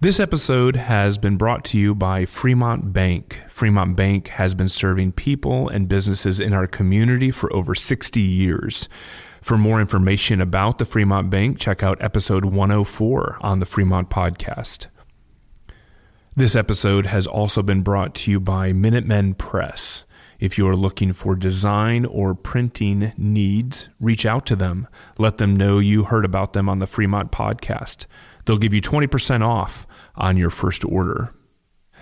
This episode has been brought to you by Fremont Bank. Fremont Bank has been serving people and businesses in our community for over 60 years. For more information about the Fremont Bank, check out episode 104 on the Fremont Podcast. This episode has also been brought to you by Minutemen Press. If you are looking for design or printing needs, reach out to them. Let them know you heard about them on the Fremont Podcast. They'll give you 20% off on your first order.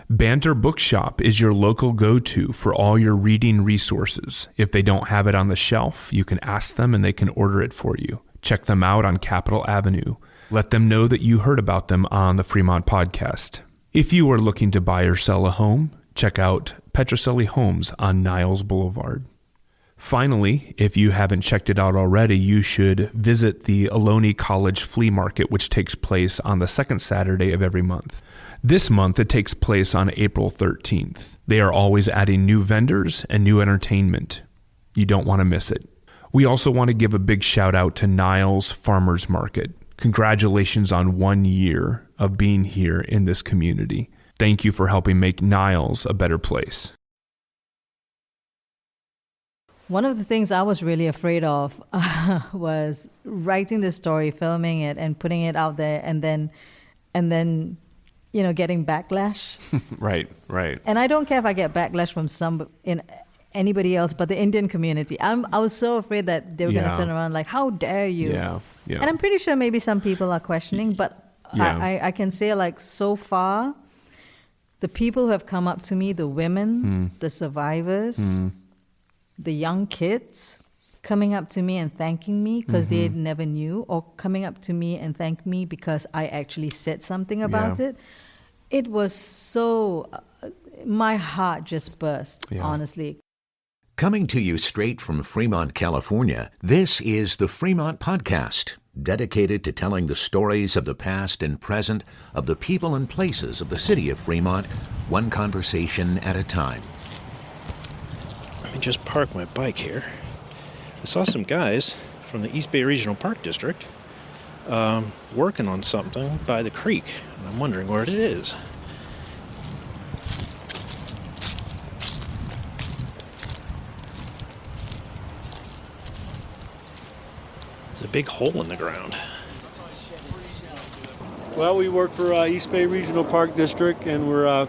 Banter Bookshop is your local go-to for all your reading resources. If they don't have it on the shelf, you can ask them and they can order it for you. Check them out on Capitol Avenue. Let them know that you heard about them on the Fremont Podcast. If you are looking to buy or sell a home, check out Petrocelli Homes on Niles Boulevard. Finally, if you haven't checked it out already, you should visit the Ohlone College Flea Market, which takes place on the second Saturday of every month. This month, it takes place on April 13th. They are always adding new vendors and new entertainment. You don't want to miss it. We also want to give a big shout out to Niles Farmers Market. Congratulations on 1 year of being here in this community. Thank you for helping make Niles a better place. One of the things I was really afraid of was writing this story, filming it, and putting it out there, and then, getting backlash. Right. And I don't care if I get backlash from anybody else, but the Indian community. I was so afraid that they were going to turn around like, "How dare you?" Yeah. And I'm pretty sure maybe some people are questioning, but I can say like so far, the people who have come up to me, the women, the survivors. The young kids coming up to me and thanking me because they never knew, or coming up to me and thank me because I actually said something about it. It was so, my heart just burst, honestly. Coming to you straight from Fremont, California, this is the Fremont Podcast, dedicated to telling the stories of the past and present of the people and places of the city of Fremont, one conversation at a time. Let me just park my bike here. I saw some guys from the East Bay Regional Park District working on something by the creek, and I'm wondering where it is. There's a big hole in the ground. Well, we work for East Bay Regional Park District, and we're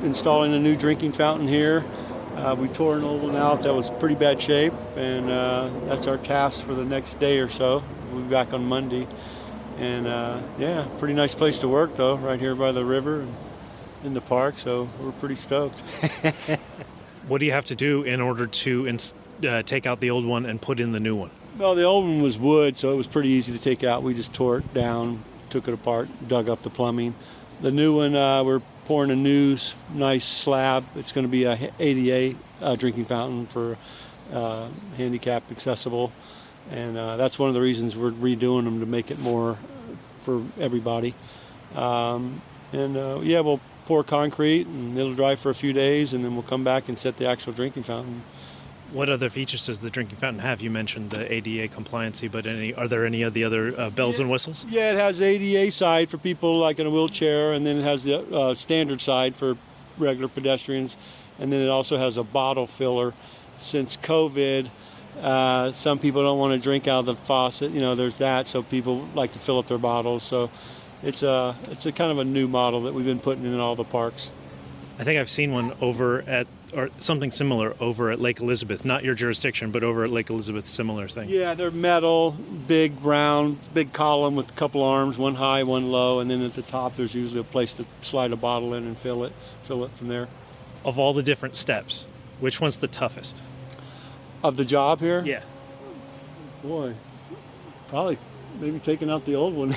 installing a new drinking fountain here. We tore an old one out that was pretty bad shape, and that's our task for the next day or so. We'll be back on Monday. And pretty nice place to work though, right here by the river and in the park, so we're pretty stoked. What do you have to do in order to take out the old one and put in the new one? Well, the old one was wood, so it was pretty easy to take out. We just tore it down, took it apart, dug up the plumbing. The new one, we're pouring a new nice slab. It's going to be a ADA drinking fountain for handicap accessible, and that's one of the reasons we're redoing them, to make it more for everybody. We'll pour concrete and it'll dry for a few days, and then we'll come back and set the actual drinking fountain. What other features does the drinking fountain have? You mentioned the ADA compliancy, but are there any of the other bells and whistles? Yeah, it has the ADA side for people like in a wheelchair, and then it has the standard side for regular pedestrians, and then it also has a bottle filler. Since COVID, some people don't want to drink out of the faucet. There's that, so people like to fill up their bottles. So it's a kind of a new model that we've been putting in all the parks. I think I've seen one or something similar over at Lake Elizabeth. Not your jurisdiction, but over at Lake Elizabeth, similar thing. Yeah, they're metal, big, round, big column with a couple arms, one high, one low, and then at the top there's usually a place to slide a bottle in and fill it from there. Of all the different steps, which one's the toughest? Of the job here? Yeah. Boy, probably maybe taking out the old one.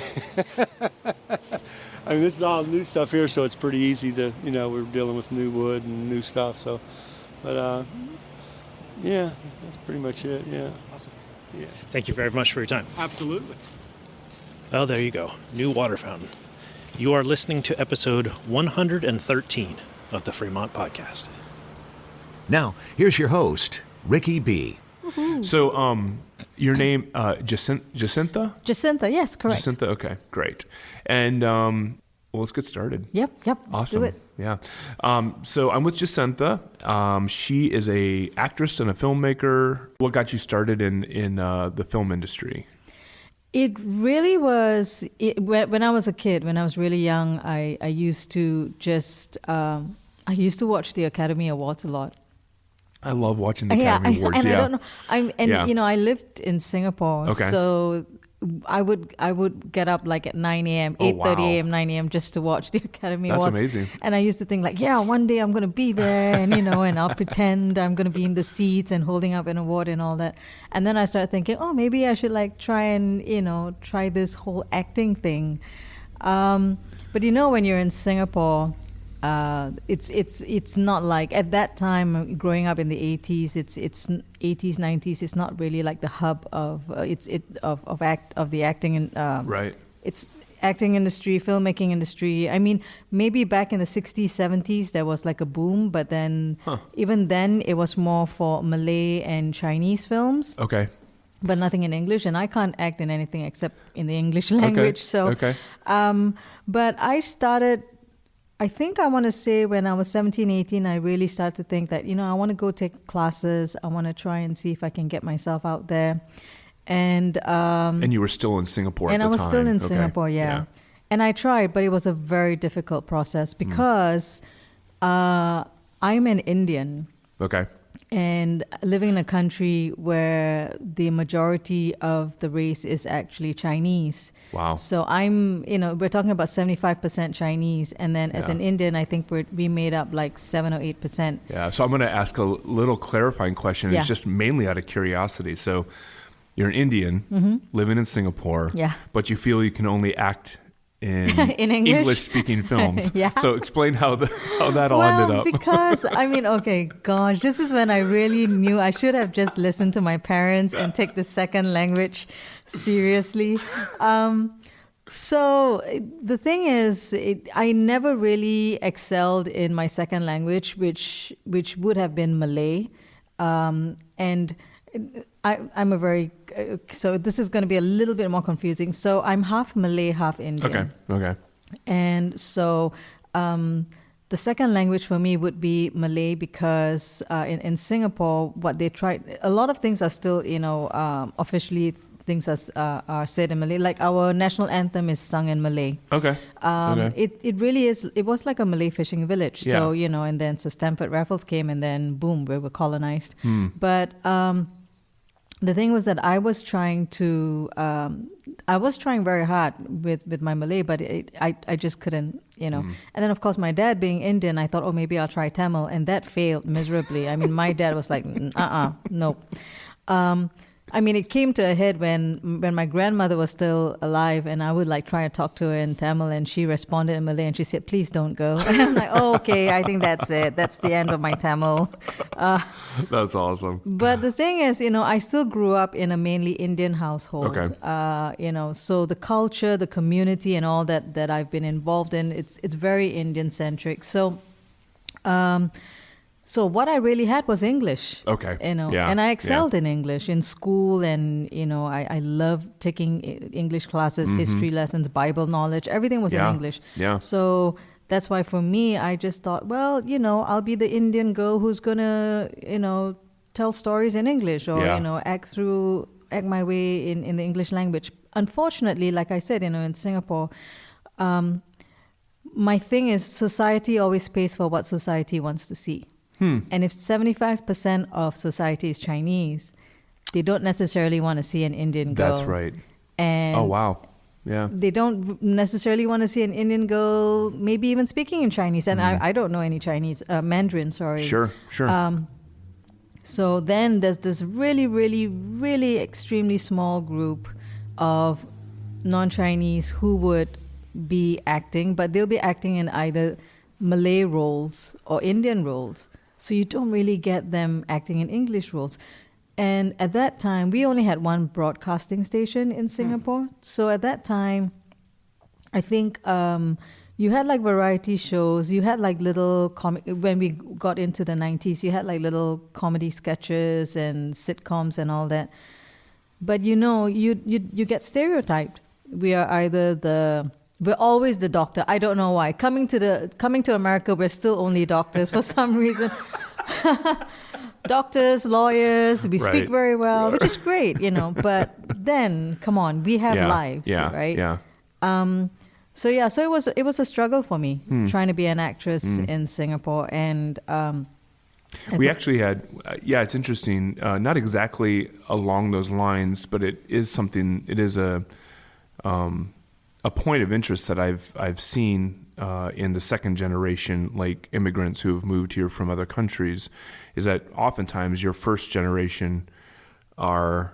I mean, this is all new stuff here, so it's pretty easy to, we're dealing with new wood and new stuff, so. But, that's pretty much it, yeah. Awesome. Yeah. Thank you very much for your time. Absolutely. Well, there you go. New water fountain. You are listening to episode 113 of the Fremont Podcast. Now, here's your host, Ricky B. Mm-hmm. So, your name, Jacintha? Jacintha, yes, correct. Jacintha, okay, great. And Well, let's get started. Yep. Awesome. Let's do it. Yeah. So I'm with Jacintha. She is a actress and a filmmaker. What got you started in the film industry? It really was when I was a kid. When I was really young, I used to just I used to watch the Academy Awards a lot. I love watching the Academy Awards. I don't know. I lived in Singapore, so I would get up like at 9 a.m., 8:30 a.m., 9 a.m. just to watch the Academy Awards. That's amazing. And I used to think like, one day I'm going to be there and, and I'll pretend I'm going to be in the seats and holding up an award and all that. And then I started thinking, maybe I should like try and, try this whole acting thing. But when you're in Singapore, it's not like at that time growing up in the 80s, it's 80s 90s, it's not really like the hub of the acting and right. It's acting industry, filmmaking industry. I mean, maybe back in the 60s 70s there was like a boom, but then even then it was more for Malay and Chinese films. Okay. But nothing in English, and I can't act in anything except in the English language. Okay. But I started, I think I want to say when I was 17, 18, I really started to think that, I want to go take classes. I want to try and see if I can get myself out there. And you were still in Singapore at the time. And I was still in Singapore, yeah. And I tried, but it was a very difficult process because I'm an Indian. Okay. And living in a country where the majority of the race is actually Chinese. Wow. So we're talking about 75% Chinese. And then as an Indian, I think we made up like 7 or 8%. Yeah. So I'm going to ask a little clarifying question. It's just mainly out of curiosity. So you're an Indian living in Singapore, but you feel you can only act in English-speaking films. So explain how that all ended up. Because, this is when I really knew I should have just listened to my parents and take the second language seriously. So the thing is, I never really excelled in my second language, which would have been Malay. And I'm a very... So this is going to be a little bit more confusing. So I'm half Malay, half Indian. Okay. And so the second language for me would be Malay because in Singapore, what they tried... A lot of things are still, officially things are said in Malay. Like our national anthem is sung in Malay. Okay. It really is... It was like a Malay fishing village. Yeah. So, and then Sir Stamford Raffles came and then boom, we were colonized. But... the thing was that I was trying very hard with my Malay, but I just couldn't, And then, of course, my dad being Indian, I thought, maybe I'll try Tamil. And that failed miserably. I mean, my dad was like, nope. It came to a head when my grandmother was still alive and I would like try to talk to her in Tamil and she responded in Malay and she said, please don't go. And I'm like, okay, I think that's it. That's the end of my Tamil. That's awesome. But the thing is, I still grew up in a mainly Indian household. Okay. So the culture, the community and all that I've been involved in, it's very Indian centric. So what I really had was English. Okay. And I excelled in English in school and, I loved taking English classes, history lessons, Bible knowledge, everything was in English. Yeah. So that's why for me, I just thought, well, I'll be the Indian girl who's going to, tell stories in English or, act my way in the English language. Unfortunately, like I said, in Singapore, my thing is society always pays for what society wants to see. And if 75% of society is Chinese, they don't necessarily want to see an Indian girl. That's right. And oh, wow. Yeah. They don't necessarily want to see an Indian girl maybe even speaking in Chinese. And I don't know any Chinese, Mandarin, sorry. Sure. So then there's this really, really, really extremely small group of non-Chinese who would be acting, but they'll be acting in either Malay roles or Indian roles. So you don't really get them acting in English roles. And at that time, we only had one broadcasting station in Singapore. So at that time, I think you had like variety shows. You had like little when we got into the 90s, you had like little comedy sketches and sitcoms and all that. But you get stereotyped. We are either the we're always the doctor. I don't know why. Coming to America, we're still only doctors for some reason. Doctors, lawyers, we speak very well, which is great, But then, come on, we have lives, right? Yeah. So it was a struggle for me trying to be an actress in Singapore, and we actually had, it's interesting, not exactly along those lines, but it is something. It is a point of interest that I've seen in the second generation, like immigrants who have moved here from other countries, is that oftentimes your first generation are,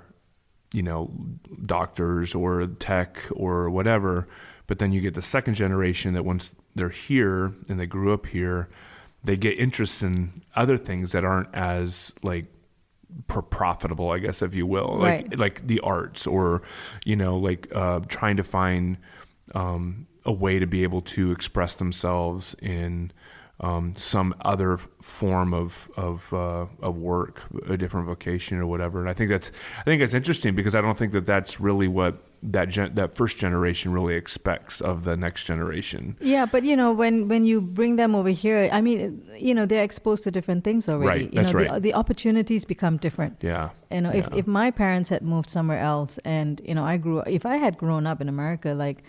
doctors or tech or whatever, but then you get the second generation that once they're here and they grew up here, they get interest in other things that aren't as like profitable, I guess, if you will, like the arts, or trying to find a way to be able to express themselves in some other form of work, a different vocation or whatever. And I think that's interesting, because I don't think that that's really what that first generation really expects of the next generation. Yeah, but when you bring them over here, I mean, they're exposed to different things already. Right, that's right. The opportunities become different. Yeah. If my parents had moved somewhere else, and if I had grown up in America, like,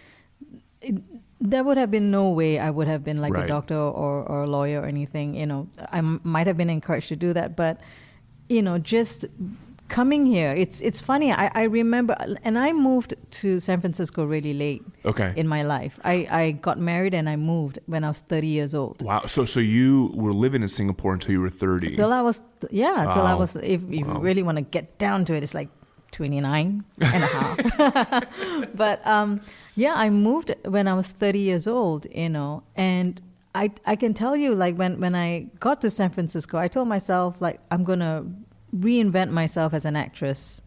there would have been no way I would have been like a doctor or a lawyer or anything. I might have been encouraged to do that, but just coming here, it's funny. I remember, and I moved to San Francisco really late. In my life. I got married and I moved when I was 30 years old. Wow. So you were living in Singapore until you were 30. Till I was, if you really want to get down to it, it's like 29 and a half. But I moved when I was 30 years old, and I can tell you, like, when I got to San Francisco, I told myself, like, I'm going to reinvent myself as an actress,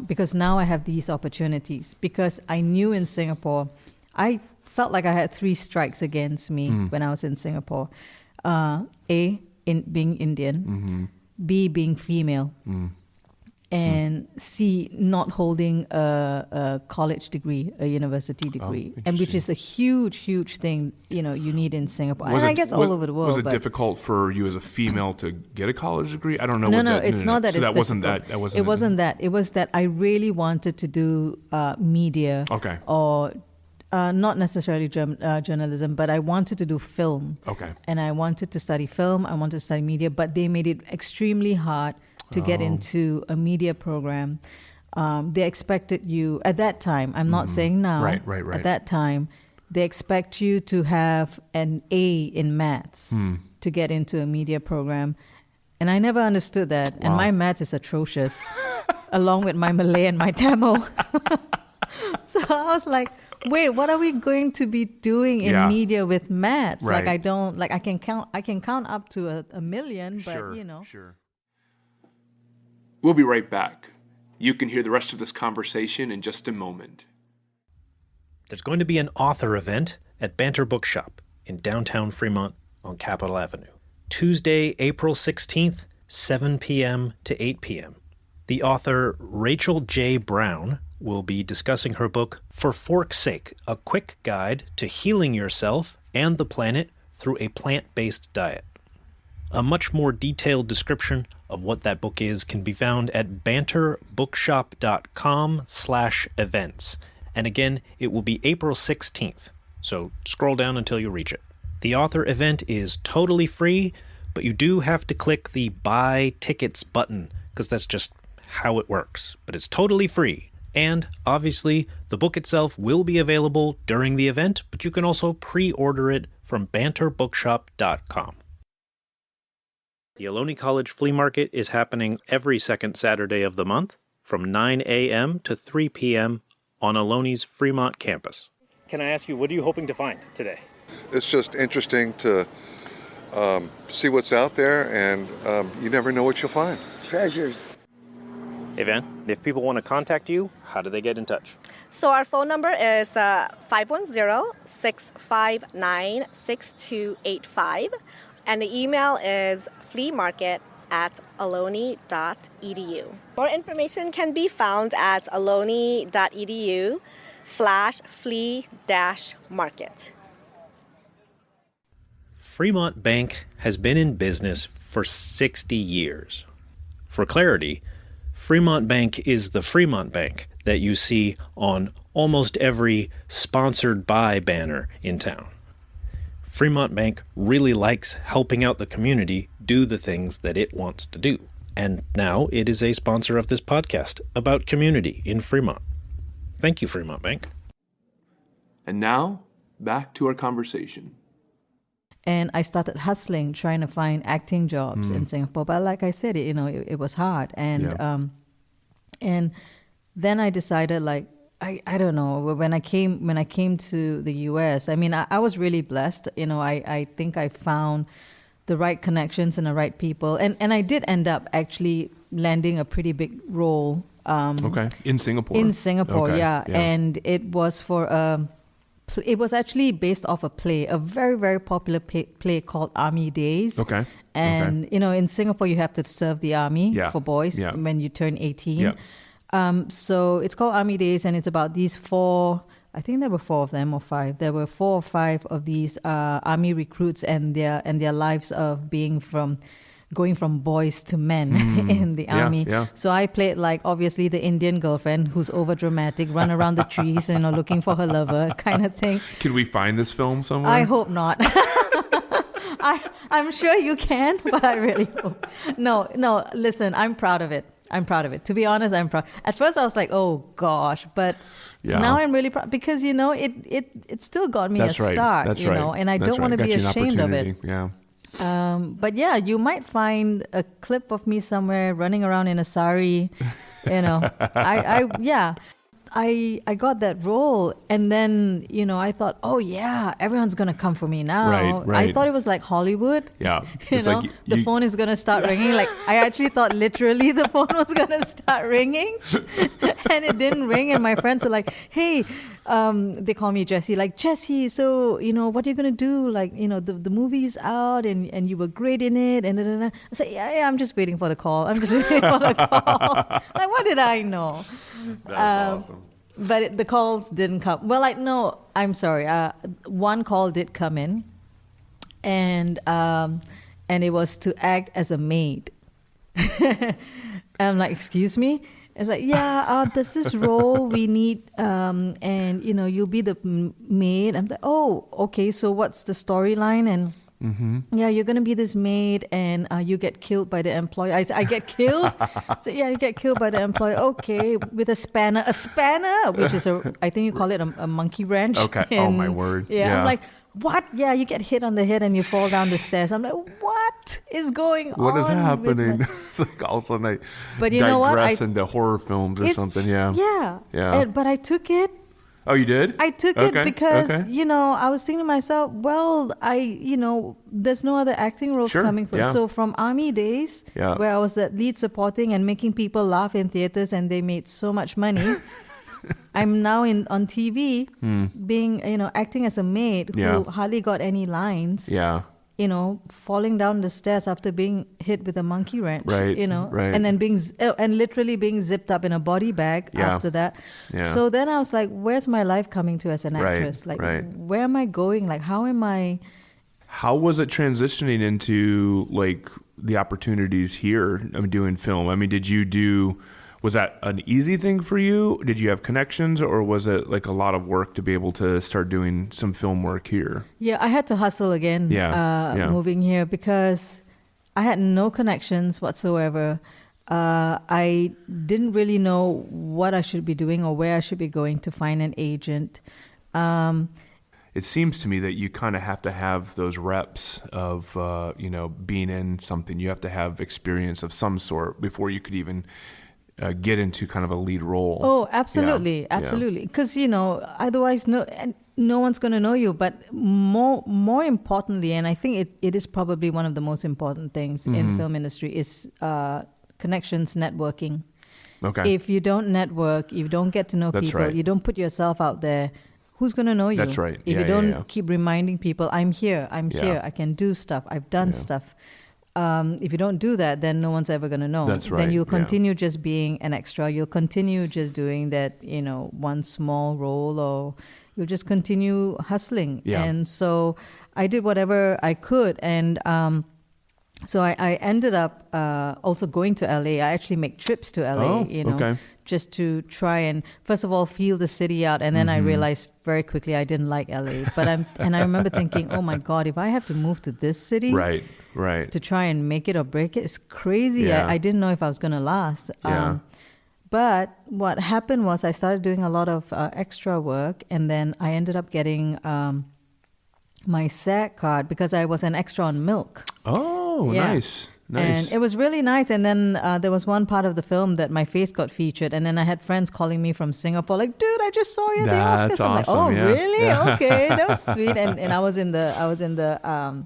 because now I have these opportunities. Because I knew in Singapore, I felt like I had 3 strikes against me when I was in Singapore. A, being Indian, B, being female, and C, not holding a college degree, a university degree, and which is a huge thing, you need in Singapore, and I guess all over the world. Was it difficult for you as a female to get a college degree? I don't know. No, it's not that. So it's that wasn't that. It wasn't that. It was that I really wanted to do media. Okay. Or not necessarily journalism, but I wanted to do film. Okay. And I wanted to study film. I wanted to study media, but they made it extremely hard to get into a media program. They expected you, at that time, I'm not saying now, right. At that time, they expect you to have an A in maths to get into a media program. And I never understood that. And my maths is atrocious, along with my Malay and my Tamil. So I was like, wait, what are we going to be doing in media with maths? Right. Like, I can count up to a million, but Sure. We'll be right back. You can hear the rest of this conversation in just a moment. There's going to be an author event at Banter Bookshop in downtown Fremont on Capitol Avenue. Tuesday, April 16th, 7 p.m. to 8 p.m. The author Rachel J. Brown will be discussing her book, For Fork's Sake, a quick guide to healing yourself and the planet through a plant-based diet. A much more detailed description of what that book is can be found at banterbookshop.com/events. And again, it will be April 16th, so scroll down until you reach it. The author event is totally free, but you do have to click the Buy Tickets button, because that's just how it works. But it's totally free. And, obviously, the book itself will be available during the event, but you can also pre-order it from banterbookshop.com. The Ohlone College Flea Market is happening every second Saturday of the month from 9 a.m. to 3 p.m. on Ohlone's Fremont campus. Can I ask you, what are you hoping to find today? It's just interesting to see what's out there, and you never know what you'll find. Treasures. Hey, Van, if people want to contact you, how do they get in touch? So our phone number is 510-659-6285, and the email is fleamarket@ohlone.edu. More information can be found at ohlone.edu. /flea-market. Fremont Bank has been in business for 60 years. For clarity, Fremont Bank is the Fremont Bank that you see on almost every sponsored by banner in town. Fremont Bank really likes helping out the community do the things that it wants to do. And now it is a sponsor of this podcast about community in Fremont. Thank you, Fremont Bank. And now, back to our conversation. And I started hustling, trying to find acting jobs in Singapore. But like I said, it was hard. And then I decided, like, I don't know, when I came to the US, I mean, I was really blessed. I think I found the right connections and the right people. And I did end up actually landing a pretty big role. In Singapore? In Singapore, okay. yeah. And it was it was actually based off a play, a very, very popular play called Army Days. Okay. And, in Singapore, you have to serve the army for boys when you turn 18. Yeah. So it's called Army Days, and it's about these four, I think there were 4 of them or 5. There were 4 or 5 of these army recruits and their lives of going from boys to men in the army. Yeah. So I played, like, obviously the Indian girlfriend who's over dramatic, run around the trees, looking for her lover kind of thing. Can we find this film somewhere? I hope not. I'm sure you can, but I really hope. No, listen, I'm proud of it. To be honest, I'm proud. At first I was like, oh gosh, but now I'm really proud because, it still got me a start, That's right. And I don't want to be ashamed of it. Yeah. But yeah, you might find a clip of me somewhere running around in a sari, I got that role, and then I thought, oh yeah, everyone's gonna come for me now. Right. I thought it was like Hollywood. Yeah, the phone is gonna start ringing. Like I actually thought literally the phone was gonna start ringing, and it didn't ring. And my friends are like, hey. They call me Jessie, like, Jessie, so, what are you going to do? Like, the movie's out and you were great in it. And I say, yeah, I'm just waiting for the call. Like, what did I know? That's awesome. But the calls didn't come. Well, no, I'm sorry. One call did come in and it was to act as a maid. I'm like, excuse me? It's like, there's this role we need, and you'll be the maid. I'm like, oh, okay. So what's the storyline? And you're gonna be this maid, and you get killed by the employer. I get killed. So you get killed by the employer. Okay, with a spanner, which is I think you call it a monkey wrench. Okay. Oh my word. Yeah. I'm like, what? Yeah, you get hit on the head and you fall down the stairs. I'm like, what is going on? What is happening? It's like all of a sudden I digress into horror films or something. Yeah. Yeah. But I took it. Oh, you did? I took it because, I was thinking to myself, well, there's no other acting roles coming from. So from Army Days, where I was the lead supporting and making people laugh in theaters and they made so much money. I'm now on TV being, acting as a maid who hardly got any lines. Yeah. Falling down the stairs after being hit with a monkey wrench. Right. And then and literally being zipped up in a body bag after that. Yeah. So then I was like, where's my life coming to as an actress? Where am I going? Like, how am I? How was it transitioning into like the opportunities here? Doing film. Was that an easy thing for you? Did you have connections, or was it like a lot of work to be able to start doing some film work here? Yeah, I had to hustle again moving here because I had no connections whatsoever. I didn't really know what I should be doing or where I should be going to find an agent. It seems to me that you kind of have to have those reps of, being in something. You have to have experience of some sort before you could even get into kind of a lead role. Oh, absolutely. Because, otherwise no one's going to know you. But more importantly, and I think it is probably one of the most important things in film industry is connections, networking. Okay. If you don't network, you don't get to know people, you don't put yourself out there, who's going to know you? That's right. If you don't keep reminding people, I'm here, I can do stuff, I've done stuff. if you don't do that, then no one's ever going to know. That's right. Then you'll continue just being an extra. You'll continue just doing that, one small role, or you'll just continue hustling. Yeah. And so I did whatever I could. And so I ended up also going to LA. I actually make trips to LA, okay. just to try and, first of all, feel the city out. And then I realized very quickly I didn't like LA. But I remember thinking, oh my God, if I have to move to this city to try and make it or break it, it's crazy. Yeah. I didn't know if I was going to last. Yeah. But what happened was I started doing a lot of extra work, and then I ended up getting my SAG card because I was an extra on Milk. Oh, yeah. Nice. And it was really nice. And then there was one part of the film that my face got featured. And then I had friends calling me from Singapore, like, dude, I just saw you at the Oscars. That's I'm awesome. like, oh, yeah. really? Yeah. Okay, that was sweet. And I was in the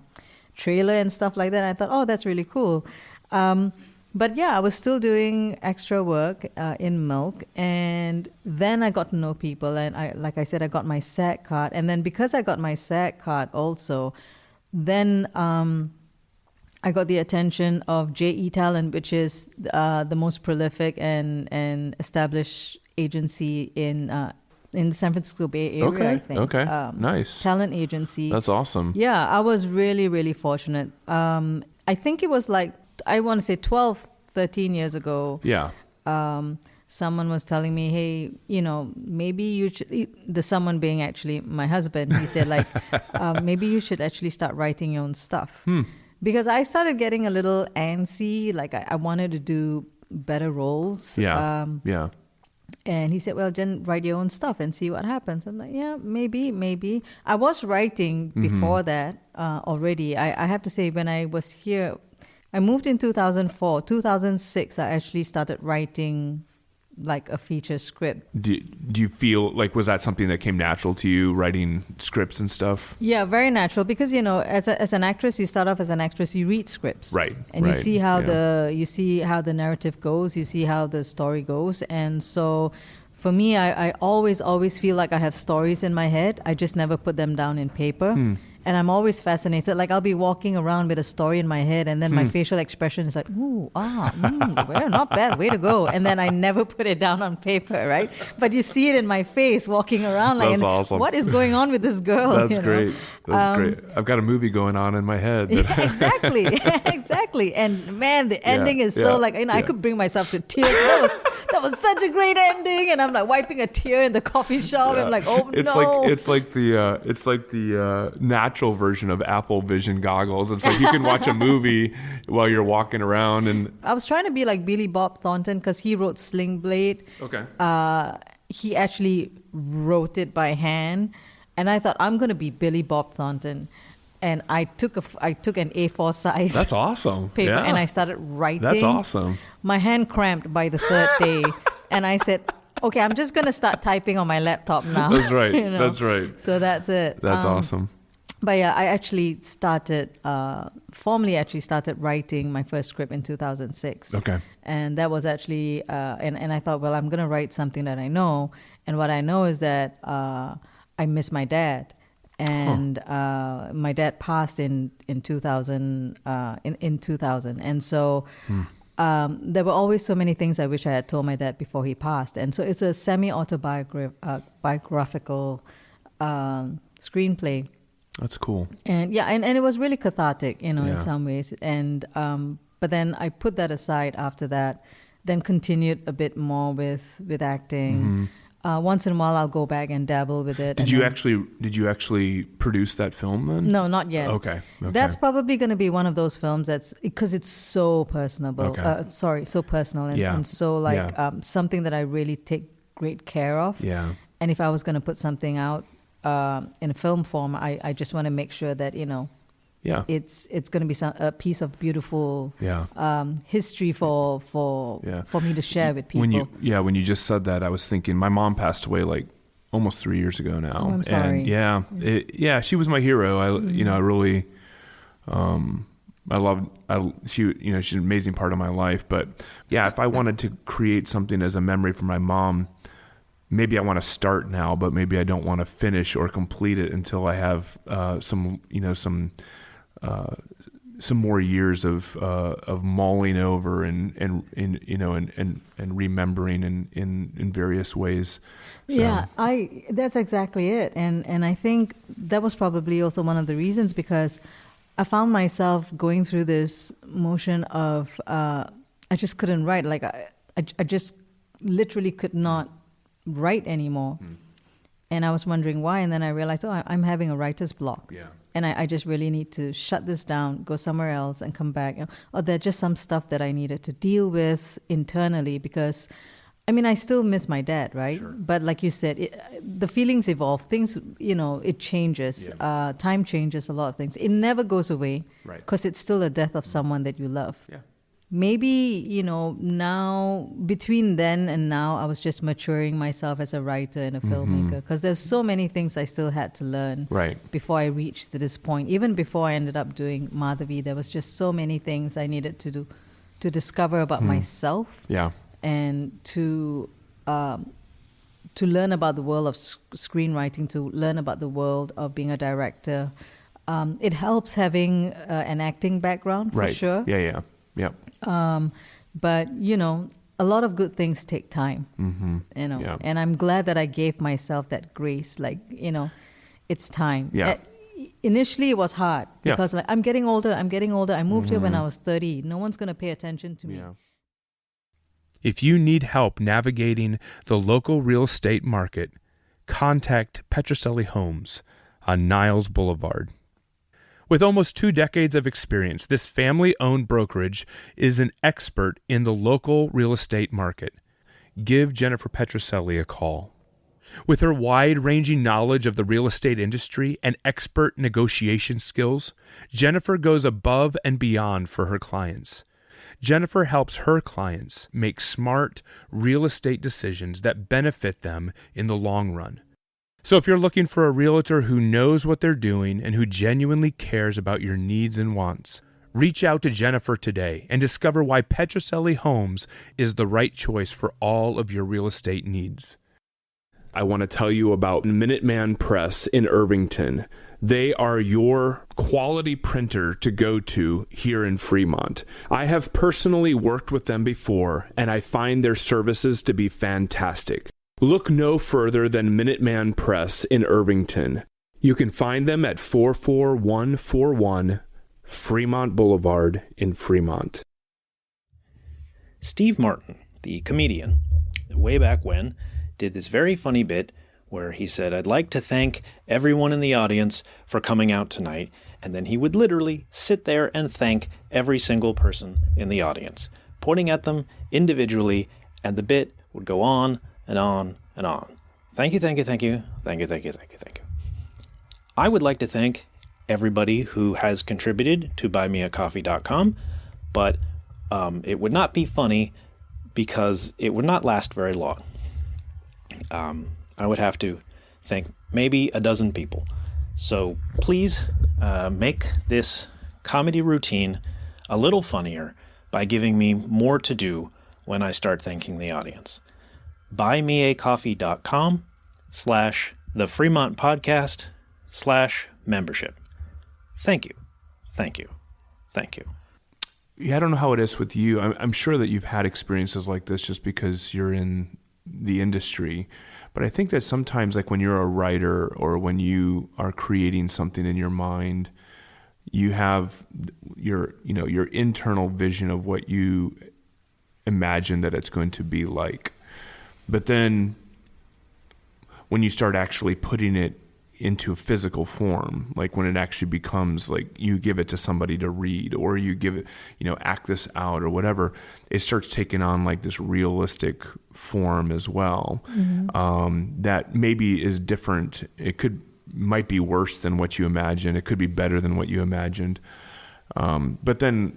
trailer and stuff like that. And I thought, oh, that's really cool. But yeah, I was still doing extra work in Milk. And then I got to know people. And like I said, I got my SAG card. And then because I got my SAG card also, then I got the attention of JE Talent, which is the most prolific and established agency in the San Francisco Bay Area, I think. Okay, nice. Talent agency. That's awesome. Yeah, I was really, really fortunate. I think it was like, I want to say 12, 13 years ago. Yeah. Someone was telling me, hey, maybe you should, the someone being actually my husband, he said like, maybe you should actually start writing your own stuff. Because I started getting a little antsy, like I wanted to do better roles. Yeah, And he said, well, then write your own stuff and see what happens. I'm like, yeah, maybe. I was writing before that already. I have to say, when I was here, I moved in 2004. 2006, I actually started writing like a feature script. Do you feel like, was that something that came natural to you, writing scripts and stuff? Yeah, very natural, because as an actress, you start off as an actress, you read scripts, right? And you see how the narrative goes, you see how the story goes, and so for me, I always feel like I have stories in my head. I just never put them down in paper. And I'm always fascinated. Like, I'll be walking around with a story in my head, and then my facial expression is like, ooh, well, not bad, way to go. And then I never put it down on paper, right? But you see it in my face walking around, like, awesome. What is going on with this girl? That's great. That's great. I've got a movie going on in my head. Yeah, exactly. And man, the ending is so like, I could bring myself to tears. That was such a great ending, and I'm like wiping a tear in the coffee shop. I'm like, oh no! It's like the natural version of Apple Vision goggles. It's like you can watch a movie while you're walking around. And I was trying to be like Billy Bob Thornton because he wrote Sling Blade. Okay. He actually wrote it by hand, and I thought, I'm going to be Billy Bob Thornton. And I took an A4 size. That's awesome. Paper, and I started writing. That's awesome. My hand cramped by the third day, and I said, "Okay, I'm just gonna start typing on my laptop now." That's right. That's right. So that's it. That's awesome. But yeah, I actually formally started writing my first script in 2006. Okay. And that was actually, and I thought, well, I'm gonna write something that I know, and what I know is that I miss my dad. And my dad passed in 2000, in 2000. And so there were always so many things I wish I had told my dad before he passed. And so it's a semi-autobiographical screenplay. That's cool. And and it was really cathartic, in some ways. And but then I put that aside after that, then continued a bit more with acting. Once in a while, I'll go back and dabble with it. Did you actually produce that film then? No, not yet. Okay. That's probably going to be one of those films that's because it's so personable. Okay. So personal and so like something that I really take great care of. Yeah. And if I was going to put something out in a film form, I just want to make sure that it's going to be a piece of beautiful history for me to share with people. When you just said that, I was thinking my mom passed away like almost 3 years ago now. Oh, I'm sorry. And she was my hero. I really she's an amazing part of my life. But yeah, if I wanted to create something as a memory for my mom, maybe I want to start now, but maybe I don't want to finish or complete it until I have some some more years of mulling over and remembering in various ways. So. Yeah, that's exactly it. And I think that was probably also one of the reasons, because I found myself going through this motion of I just couldn't write. Like I just literally could not write anymore. And I was wondering why. And then I realized, I'm having a writer's block. Yeah. And I just really need to shut this down, go somewhere else and come back. Or there's just some stuff that I needed to deal with internally, because, I mean, I still miss my dad, right? Sure. But like you said, the feelings evolve. Things, it changes. Yeah. Time changes a lot of things. It never goes away, Right. because it's still the death of someone that you love. Yeah. Maybe, now, between then and now, I was just maturing myself as a writer and a filmmaker, because there's so many things I still had to learn before I reached to this point. Even before I ended up doing Madhavi, there was just so many things I needed to do, to discover about myself. Yeah. And to learn about the world of screenwriting, to learn about the world of being a director. It helps having an acting background, for sure. Yeah. But, a lot of good things take time, and I'm glad that I gave myself that grace. Like, it's time. Yeah. Initially, it was hard because I'm getting older. I moved here when I was 30. No one's going to pay attention to me. Yeah. If you need help navigating the local real estate market, contact Petrocelli Homes on Niles Boulevard. With almost 2 decades of experience, this family-owned brokerage is an expert in the local real estate market. Give Jennifer Petrocelli a call. With her wide-ranging knowledge of the real estate industry and expert negotiation skills, Jennifer goes above and beyond for her clients. Jennifer helps her clients make smart real estate decisions that benefit them in the long run. So if you're looking for a realtor who knows what they're doing and who genuinely cares about your needs and wants, reach out to Jennifer today and discover why Petrocelli Homes is the right choice for all of your real estate needs. I want to tell you about Minuteman Press in Irvington. They are your quality printer to go to here in Fremont. I have personally worked with them before, and I find their services to be fantastic. Look no further than Minuteman Press in Irvington. You can find them at 44141 Fremont Boulevard in Fremont. Steve Martin, the comedian, way back when, did this very funny bit where he said, "I'd like to thank everyone in the audience for coming out tonight," and then he would literally sit there and thank every single person in the audience, pointing at them individually, and the bit would go on and on and on. Thank you, thank you, thank you, thank you, thank you, thank you, thank you. I would like to thank everybody who has contributed to buymeacoffee.com, but it would not be funny because it would not last very long. I would have to thank maybe a dozen people. So please make this comedy routine a little funnier by giving me more to do when I start thanking the audience. buymeacoffee.com/the Fremont Podcast/membership. Thank you. Thank you. Thank you. Yeah, I don't know how it is with you. I'm sure that you've had experiences like this just because you're in the industry. But I think that sometimes, like when you're a writer or when you are creating something in your mind, you have your internal vision of what you imagine that it's going to be like. But then when you start actually putting it into a physical form, like when it actually becomes like you give it to somebody to read or you give it, act this out or whatever, it starts taking on like this realistic form as well. Mm-hmm. That maybe is different. It might be worse than what you imagine. It could be better than what you imagined. But then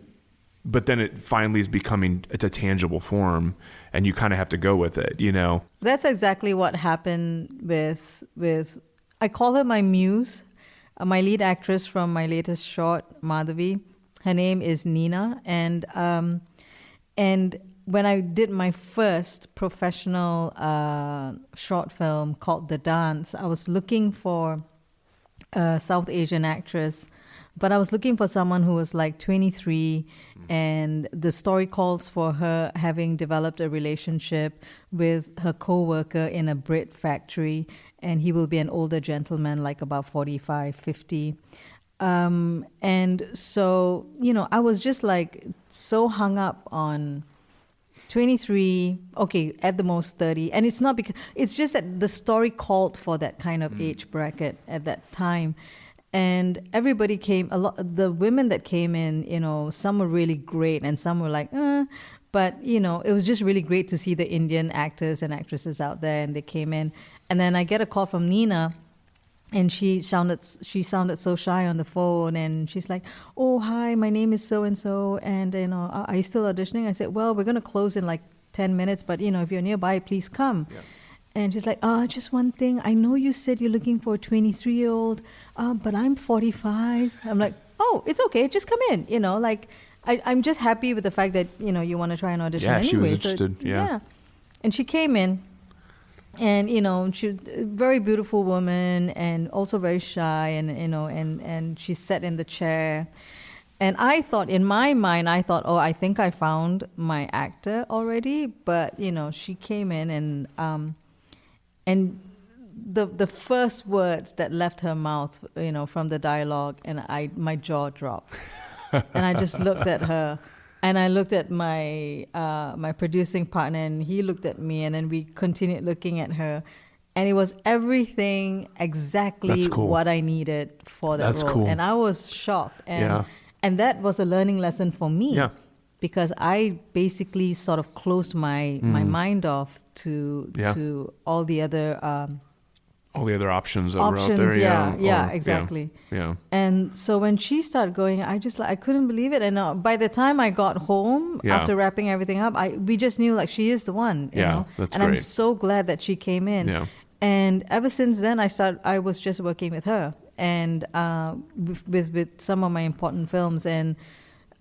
it finally is it's a tangible form and you kind of have to go with it, That's exactly what happened with I call her my muse, my lead actress from my latest short, Madhavi. Her name is Nina, and when I did my first professional short film called The Dance, I was looking for a South Asian actress. But I was looking for someone who was like 23, and the story calls for her having developed a relationship with her co-worker in a bread factory, and he will be an older gentleman, like about 45, 50. And so, I was just like so hung up on 23, okay, at the most 30. And it's not because, it's just that the story called for that kind of age bracket at that time. And everybody came, the women that came in, some were really great and some were like, but, it was just really great to see the Indian actors and actresses out there, and they came in. And then I get a call from Nina, and she sounded so shy on the phone, and she's like, "Oh, hi, my name is so-and-so, and, are you still auditioning?" I said, "Well, we're going to close in like 10 minutes, but, if you're nearby, please come." Yeah. And she's like, "Just one thing. I know you said you're looking for a 23-year-old, but I'm 45. I'm like, "Oh, it's okay. Just come in." I'm just happy with the fact that, you want to try an audition anyway. Yeah, she was interested. So, yeah. And she came in, and, she was a very beautiful woman and also very shy, and, and she sat in the chair. And I thought, in my mind, I think I found my actor already. But, she came in, and the first words that left her mouth, from the dialogue, and my jaw dropped. And I just looked at her, and I looked at my my producing partner, and he looked at me, and then we continued looking at her. And it was everything exactly what I needed for that role. Cool. And I was shocked. And that was a learning lesson for me. Yeah. Because I basically sort of closed my mind off to all the other options that were out there. Yeah, exactly. Yeah. And so when she started going, I couldn't believe it. And by the time I got home, after wrapping everything up, we just knew like she is the one. You know? That's and great. I'm so glad that she came in. Yeah. And ever since then, I was just working with her, and with some of my important films, and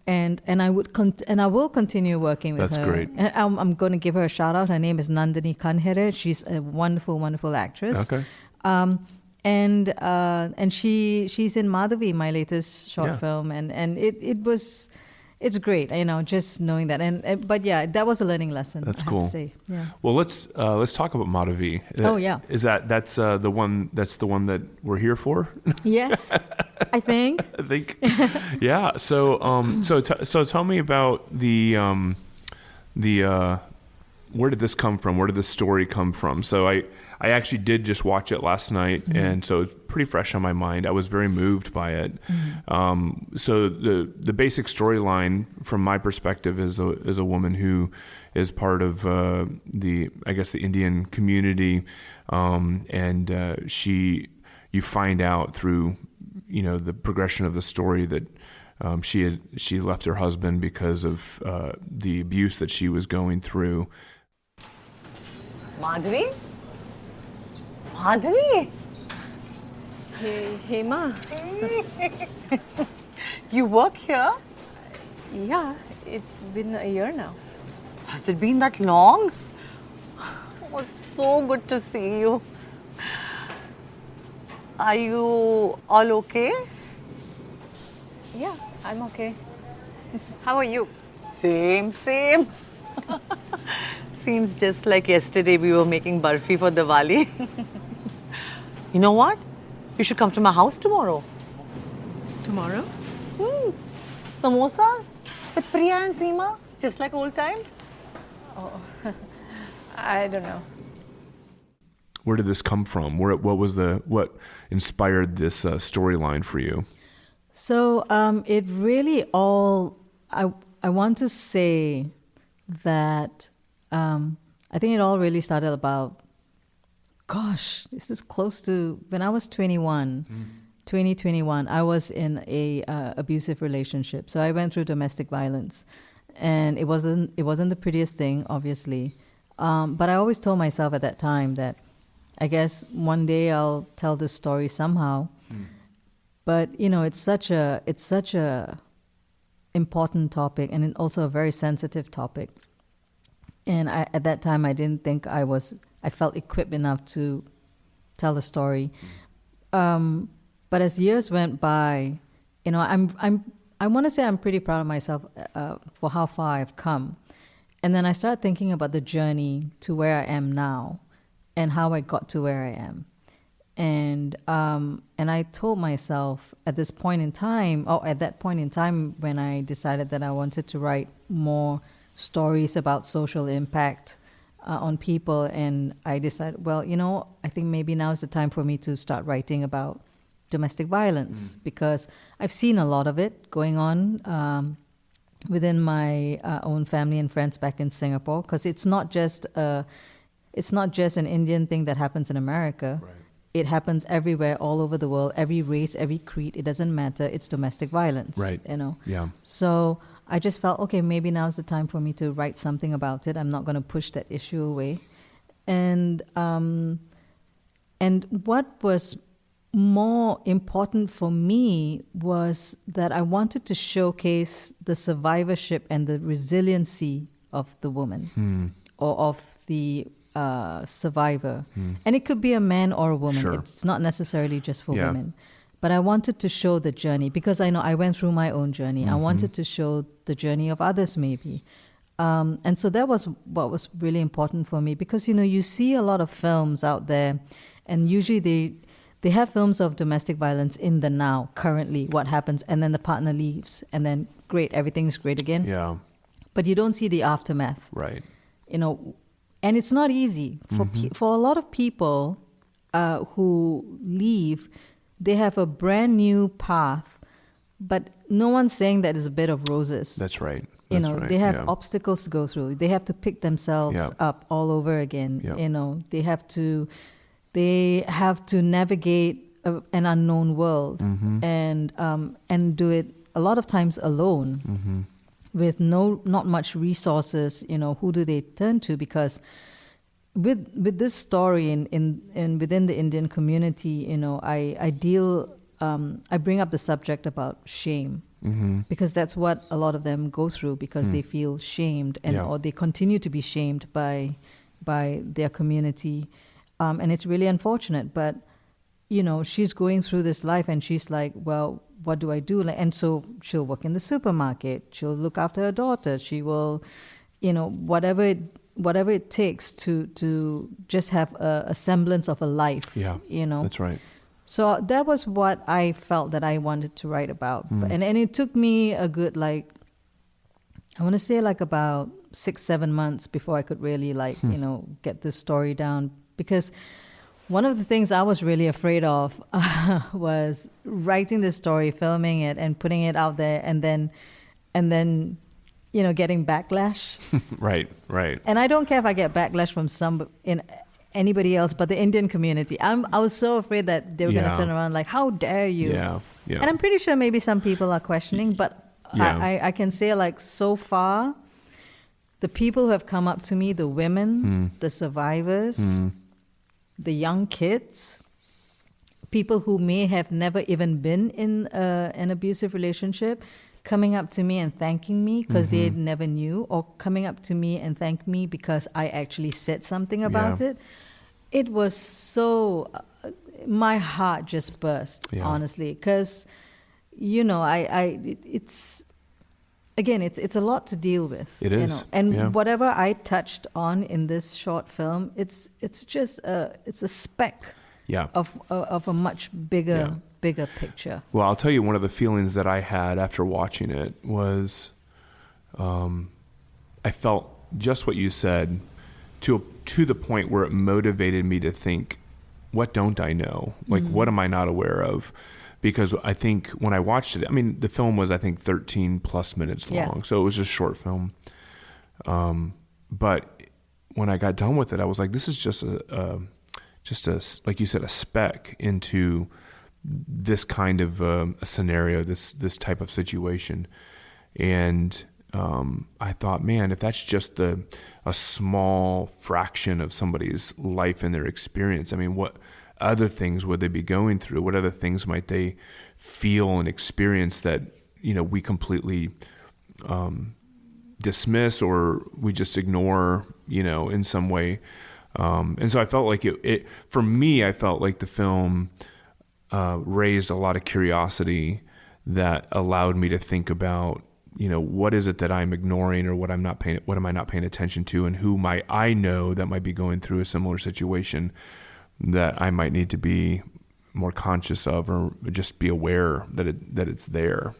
I will continue working with her. That's great. And I'm going to give her a shout out. Her name is Nandini Kanhere. She's a wonderful, wonderful actress. Okay. And she's in Madhavi, my latest short film, and it's great, just knowing that. But that was a learning lesson. That's cool. I have to say. Yeah. Well, let's talk about Madhavi. Is that's the one that we're here for? Yes, I think. Yeah. So tell me about the where did this come from? Where did this story come from? So I actually did just watch it last night, and so it's pretty fresh on my mind. I was very moved by it. So the basic storyline, from my perspective, is a woman who is part of the Indian community, and you find out through the progression of the story that she left her husband because of the abuse that she was going through. Madhavi? Madhavi? Hey, Ma. You work here? Yeah, it's been a year now. Has it been that long? Oh, it's so good to see you. Are you all okay? Yeah, I'm okay. How are you? Same. Seems just like yesterday we were making barfi for Diwali. You know what? You should come to my house tomorrow. Tomorrow? Samosas with Priya and Seema, just like old times. Oh, I don't know. Where did this come from? What inspired this storyline for you? So it really all, I want to say that I think it all really started about, this is close to, when I was 2021, I was in a abusive relationship. So I went through domestic violence, and it wasn't the prettiest thing, obviously. But I always told myself at that time that I guess one day I'll tell this story somehow. But it's such a important topic, and also a very sensitive topic. And at that time, I didn't think I felt equipped enough to tell a story. But as years went by, I want to say I'm pretty proud of myself for how far I've come. And then I started thinking about the journey to where I am now and how I got to where I am. And I told myself at that point in time when I decided that I wanted to write more stories about social impact on people, and I decided, well, I think maybe now is the time for me to start writing about domestic violence, because I've seen a lot of it going on within my own family and friends back in Singapore, because it's not just an Indian thing that happens in America. Right. It happens everywhere, all over the world, every race, every creed. It doesn't matter. It's domestic violence. Right. Yeah. So I just felt, okay, maybe now's the time for me to write something about it. I'm not going to push that issue away. And what was more important for me was that I wanted to showcase the survivorship and the resiliency of the woman or of the survivor. And it could be a man or a woman. Sure. It's not necessarily just for women. But I wanted to show the journey, because I know I went through my own journey. I wanted to show the journey of others maybe. And so that was what was really important for me, because, you see a lot of films out there, and usually they have films of domestic violence in the now, currently, what happens, and then the partner leaves, and then great, everything's great again. Yeah. But you don't see the aftermath. Right. And it's not easy. For a lot of people who leave, they have a brand new path, but no one's saying that it's a bed of roses. That's right. They have obstacles to go through. They have to pick themselves up all over again. They have to navigate an unknown world and do it a lot of times alone with not much resources. Who do they turn to? Because with this story in within the Indian community, I bring up the subject about shame. Because that's what a lot of them go through, because they feel shamed or they continue to be shamed by their community. And it's really unfortunate, but, she's going through this life and she's like, well, what do I do? And so she'll work in the supermarket. She'll look after her daughter. She will, whatever it takes to just have a semblance of a life. Yeah, that's right. So that was what I felt that I wanted to write about. And it took me a good, I want to say about 6-7 months before I could really get this story down. Because one of the things I was really afraid of was writing this story, filming it, and putting it out there, and then getting backlash. Right. And I don't care if I get backlash from anybody else, but the Indian community. I was so afraid that they were going to turn around how dare you? Yeah. And I'm pretty sure maybe some people are questioning, but I can say so far, the people who have come up to me, the women, the survivors, the young kids, people who may have never even been in an abusive relationship, coming up to me and thanking me because they never knew, or coming up to me and thank me because I actually said something about it. It was so, my heart just burst, honestly, because, it's a lot to deal with. It is. And whatever I touched on in this short film, it's just it's a speck of a much bigger picture. Well, I'll tell you, one of the feelings that I had after watching it was I felt just what you said, to the point where it motivated me to think, what don't I know? What am I not aware of? Because I think when I watched it, the film was, 13 plus minutes long. So it was a short film. But when I got done with it, I was like, this is just a like you said, a speck into this kind of a scenario, this type of situation. And I thought, man, if that's just a small fraction of somebody's life and their experience, what other things would they be going through? What other things might they feel and experience that, we completely dismiss or we just ignore, in some way. And so I felt like it for me, I felt like the film raised a lot of curiosity that allowed me to think about, what is it that I'm ignoring, or what am I not paying attention to, and who might I know that might be going through a similar situation that I might need to be more conscious of, or just be aware that it's there.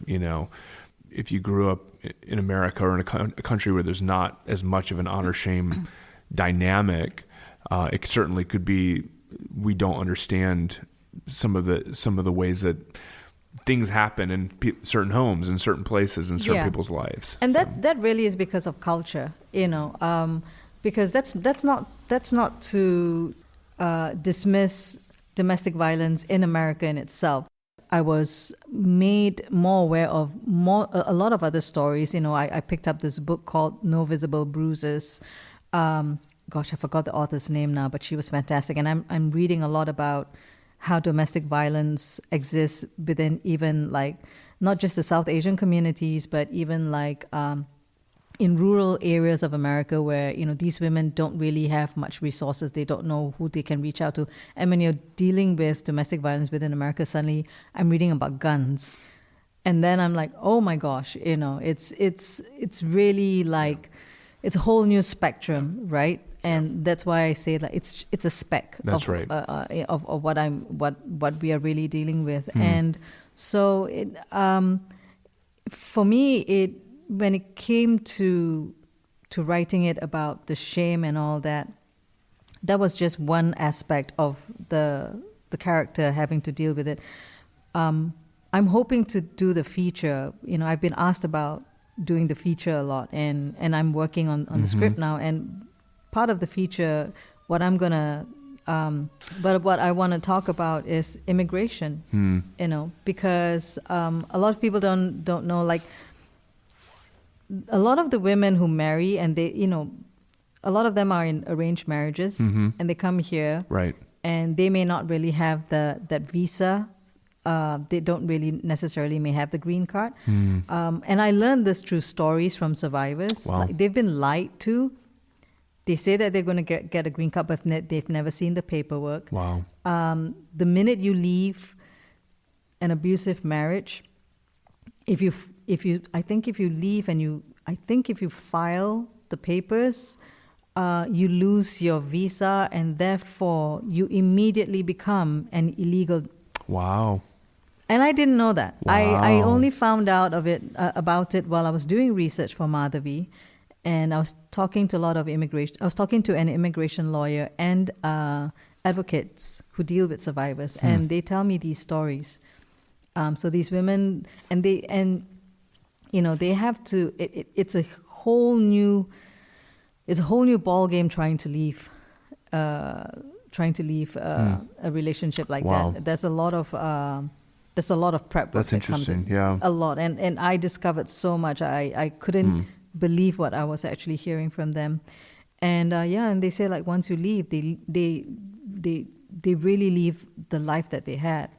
If you grew up in America or in a country where there's not as much of an honor-shame dynamic, it certainly could be we don't understand some of the ways that things happen in certain homes, in certain places, in certain people's lives. And that really is because of culture, because that's not to dismiss domestic violence in America in itself. I was made more aware of a lot of other stories. I picked up this book called No Visible Bruises. I forgot the author's name now, but she was fantastic. And I'm reading a lot about how domestic violence exists within even not just the South Asian communities, but even in rural areas of America where, these women don't really have much resources. They don't know who they can reach out to. And when you're dealing with domestic violence within America, suddenly I'm reading about guns. And then I'm like, oh my gosh, it's really it's a whole new spectrum, right? And that's why I say it's a speck. That's of, right. Of what we are really dealing with. And so for me, when it came to writing it about the shame and all that was just one aspect of the character having to deal with it. I'm hoping to do the feature. I've been asked about doing the feature a lot, and I'm working on the script now. And part of the feature, what I want to talk about is immigration. Because a lot of people don't know, a lot of the women who marry, and they, a lot of them are in arranged marriages, and they come here, right? And they may not really have that visa. They don't really necessarily may have the green card. And I learned this through stories from survivors. Wow. They've been lied to. They say that they're going to get a green card, but they've never seen the paperwork. Wow. The minute you leave an abusive marriage, if you leave and if you file the papers, you lose your visa, and therefore you immediately become an illegal. Wow. And I didn't know that. Wow. I only found out about it while I was doing research for Madhavi, and I was talking to a lot of immigration. I was talking to an immigration lawyer and advocates who deal with survivors, and they tell me these stories. So these women, they have to. It's a whole new ball game trying to leave a relationship like that. There's a lot of prep work that comes in. Yeah, a lot, and I discovered so much. I couldn't believe what I was actually hearing from them, and and they say once you leave, they really leave the life that they had.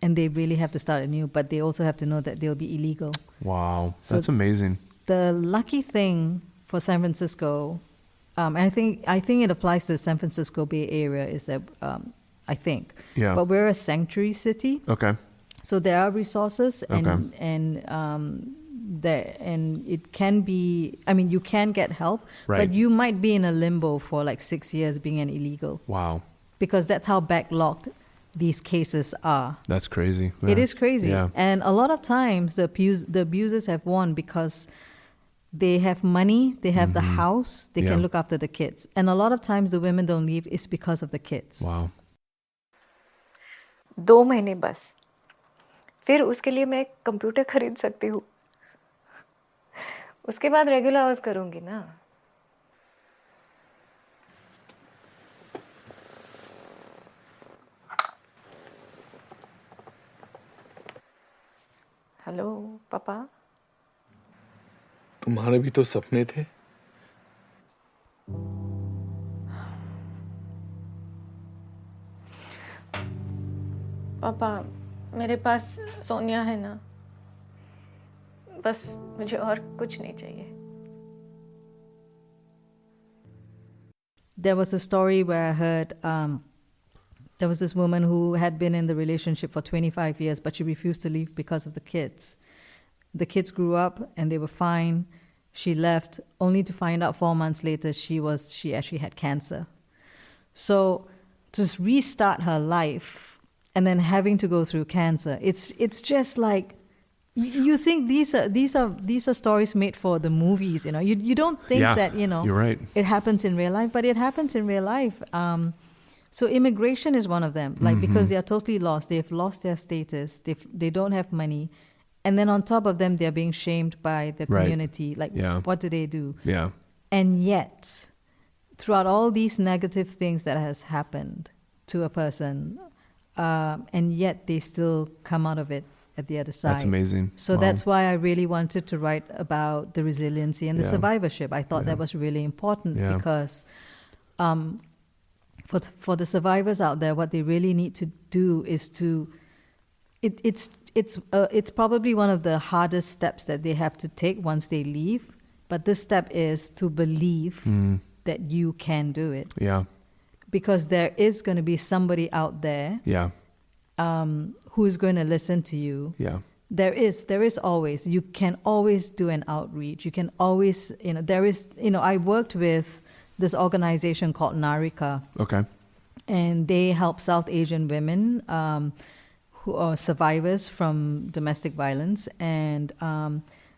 And they really have to start anew, but they also have to know that they'll be illegal. Wow, so that's amazing. The lucky thing for San Francisco, and I think it applies to the San Francisco Bay Area, is that but we're a sanctuary city. Okay. So there are resources, and it can be. I mean, you can get help, but you might be in a limbo for 6 years being an illegal. Wow. Because that's how backlogged these cases are. That's crazy. Yeah. It is crazy. Yeah. And a lot of times the abusers have won because they have money, they have the house, they can look after the kids. And a lot of times the women don't leave is because of the kids. Wow. 2 महीने बस, फिर उसके लिए मैं एक computer खरीद सकती हूँ, उसके बाद रेगुलर आवर्स करूँगी ना. हेलो पापा. तुम्हारे भी तो सपने थे. पापा, मेरे पास सोनिया है ना, बस मुझे और कुछ नहीं चाहिए. There was a story where I heard There was this woman who had been in the relationship for 25 years, but she refused to leave because of the kids. The kids grew up and they were fine. She left only to find out 4 months later she actually had cancer. So to restart her life and then having to go through cancer, it's just like, you think these are stories made for the movies, You don't think that, you're right. It happens in real life, but it happens in real life. So immigration is one of them, because they are totally lost. They've lost their status. They don't have money. And then on top of them, they're being shamed by the community. What do they do? Yeah. And yet, throughout all these negative things that has happened to a person, and yet they still come out of it at the other side. That's amazing. So that's why I really wanted to write about the resiliency and the survivorship. I thought that was really important because for the survivors out there, what they really need to do is to, it's probably one of the hardest steps that they have to take once they leave. But this step is to believe that you can do it. Yeah. Because there is going to be somebody out there. Yeah. Who is going to listen to you. Yeah. There is always, you can always do an outreach. You can always, I worked with this organization called NARIKA. Okay. And they help South Asian women who are survivors from domestic violence. And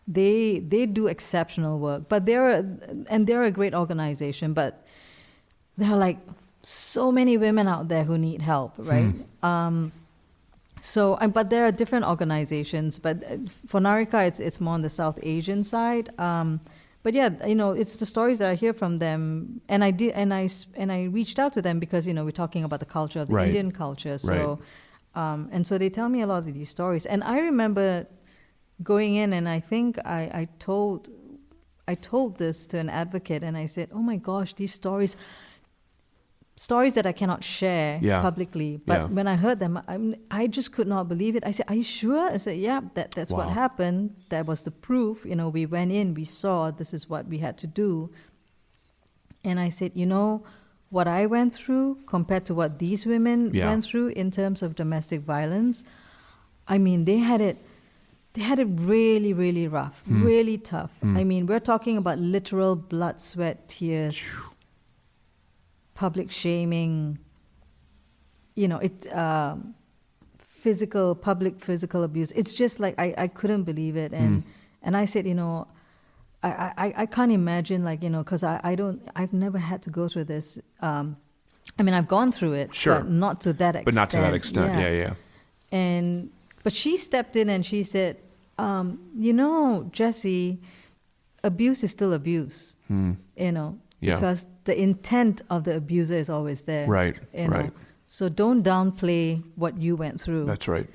they do exceptional work. But they're a great organization. But there are like so many women out there who need help, right? But there are different organizations. But for NARIKA, it's more on the South Asian side. But yeah, it's the stories that I hear from them, and I reached out to them because we're talking about the culture of the Indian culture. So, and so they tell me a lot of these stories, and I remember going in, and I think I told this to an advocate, and I said, "Oh my gosh, these stories that I cannot share publicly." But when I heard them, I just could not believe it. I said, "Are you sure?" I said, "Yeah, that's what happened. That was the proof. We went in, we saw this is what we had to do." And I said, what I went through compared to what these women went through in terms of domestic violence, I mean, they had it really, really rough, really tough. I mean, we're talking about literal blood, sweat, tears, public shaming, public physical abuse. It's just like, I couldn't believe it. And I said, I can't imagine, because I've never had to go through this. I mean, I've gone through it, but not to that extent. But not to that extent, yeah. But she stepped in and she said, Jessie, abuse is still abuse, because the intent of the abuser is always there. Right, right. So don't downplay what you went through. That's right.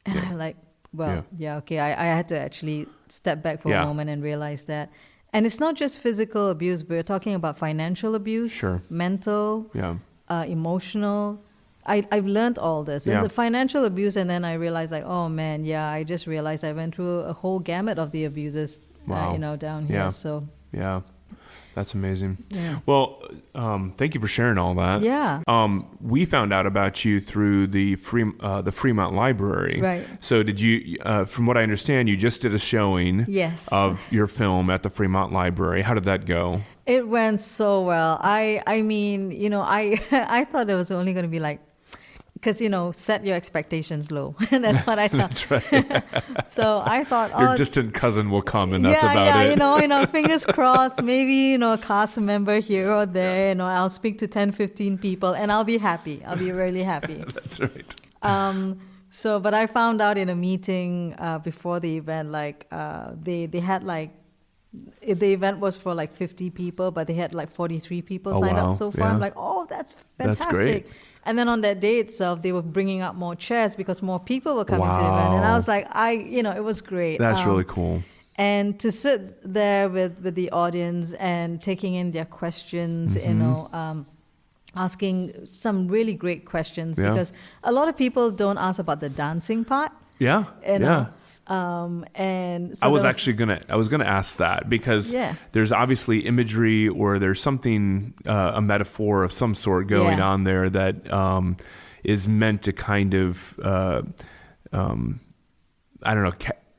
And I'm like, okay. I had to actually step back for a moment and realize that. And it's not just physical abuse, but we're talking about financial abuse, mental, emotional. I've learned all this. And the financial abuse, and then I realized oh man, I just realized I went through a whole gamut of the abuses, down here. So that's amazing. Yeah. Well, thank you for sharing all that. Yeah. We found out about you through the Fremont Library. Right. So did you, from what I understand, you just did a showing of your film at the Fremont Library. How did that go? It went so well. I mean, I thought it was only going to be like, because, set your expectations low. That's what I thought. That's right. So I thought, your distant cousin will come and that's about it. Fingers crossed, maybe, a cast member here or there, I'll speak to 10, 15 people and I'll be happy. I'll be really happy. That's right. But I found out in a meeting before the event, they had the event was for 50 people, but they had 43 people signed up so far. I'm like, that's fantastic. That's great. And then on that day itself, they were bringing up more chairs because more people were coming to the event. And I was like, it was great. That's really cool. And to sit there with the audience and taking in their questions, asking some really great questions because a lot of people don't ask about the dancing part. Yeah. And so I was gonna ask that because there's obviously imagery or there's something, a metaphor of some sort going on there that is meant to kind of, I don't know,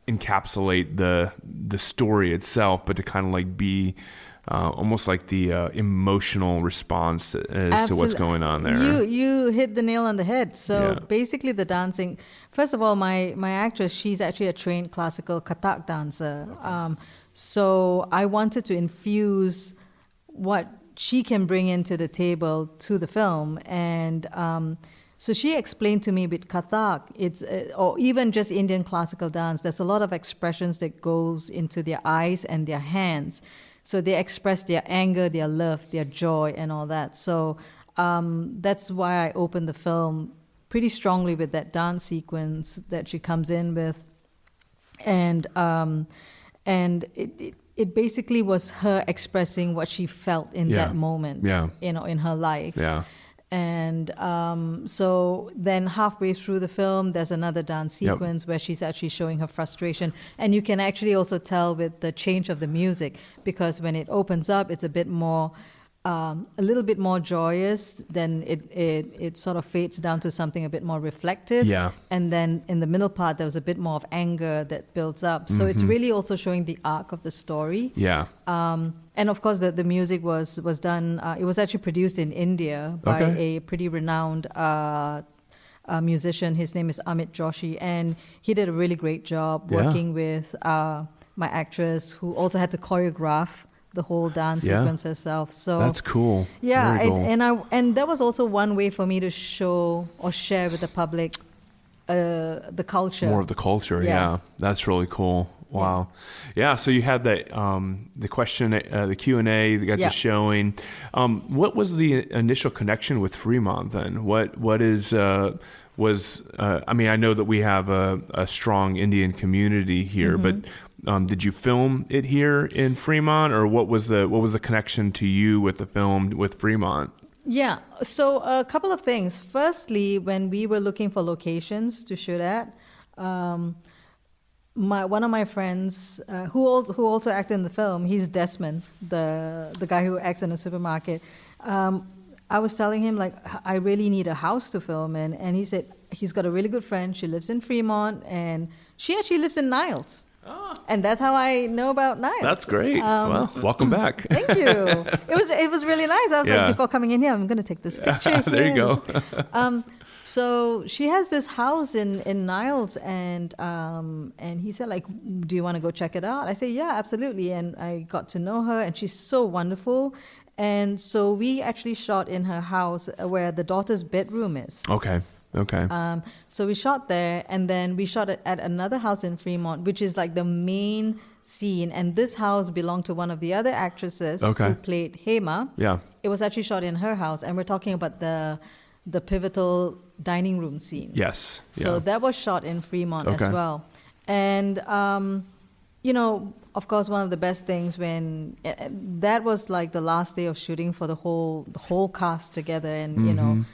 encapsulate the story itself, but to kind of like be almost like the emotional response as to what's going on there. You hit the nail on the head. So basically the dancing, first of all, my actress, she's actually a trained classical Kathak dancer. So I wanted to infuse what she can bring into the table to the film. And so she explained to me with Kathak, it's or even just Indian classical dance, there's a lot of expressions that goes into their eyes and their hands. So they express their anger, their love, their joy, and all that. So that's why I opened the film pretty strongly with that dance sequence that she comes in with, and it basically was her expressing what she felt in that moment, in her life. Yeah. And so then halfway through the film, there's another dance sequence where she's actually showing her frustration. And you can actually also tell with the change of the music, because when it opens up, it's a bit more, a little bit more joyous. Then it sort of fades down to something a bit more reflective. Yeah. And then in the middle part, there was a bit more of anger that builds up. So it's really also showing the arc of the story. Yeah. And of course, the music was done, it was actually produced in India by a pretty renowned musician. His name is Amit Joshi, and he did a really great job working with my actress, who also had to choreograph the whole dance sequence herself. So that's cool. Yeah, cool. And that was also one way for me to show or share with the public the culture. More of the culture, yeah. That's really cool. Wow. Yeah, so you had that the question, the Q&A, you got the showing. What was the initial connection with Fremont then? What is I mean, I know that we have a strong Indian community here, but did you film it here in Fremont, or what was the connection to you with the film with Fremont? Yeah, so a couple of things. Firstly, when we were looking for locations to shoot at, one of my friends who also acted in the film, he's Desmond, the guy who acts in the supermarket. I was telling him, like, I really need a house to film in, and he said he's got a really good friend. She lives in Fremont, and she actually lives in Niles. Oh. And that's how I know about Niles. That's great. Well, welcome back. Thank you. It was really nice. I was like, before coming in here, I'm going to take this picture. There you go. So she has this house in Niles, and he said, like, do you want to go check it out? I said, yeah, absolutely. And I got to know her, and she's so wonderful. And so we actually shot in her house where the daughter's bedroom is. Okay. So we shot there, and then we shot at another house in Fremont, which is like the main scene. And this house belonged to one of the other actresses who played Hema. Yeah. It was actually shot in her house, and we're talking about the pivotal dining room scene. Yes. So that was shot in Fremont as well. And, of course, one of the best things when that was like the last day of shooting for the whole cast together. And,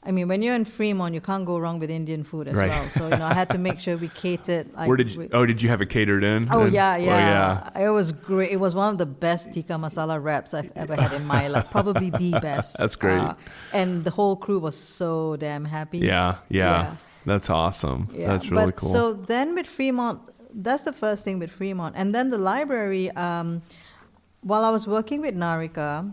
I mean, when you're in Fremont, you can't go wrong with Indian food as well. So, I had to make sure we catered. Like, did you have it catered in? Oh, yeah. It was great. It was one of the best tikka masala wraps I've ever had in my life. Probably the best. That's great. And the whole crew was so damn happy. Yeah. That's awesome. Yeah. That's really cool. So then with Fremont, that's the first thing with Fremont. And then the library, while I was working with NARIKA,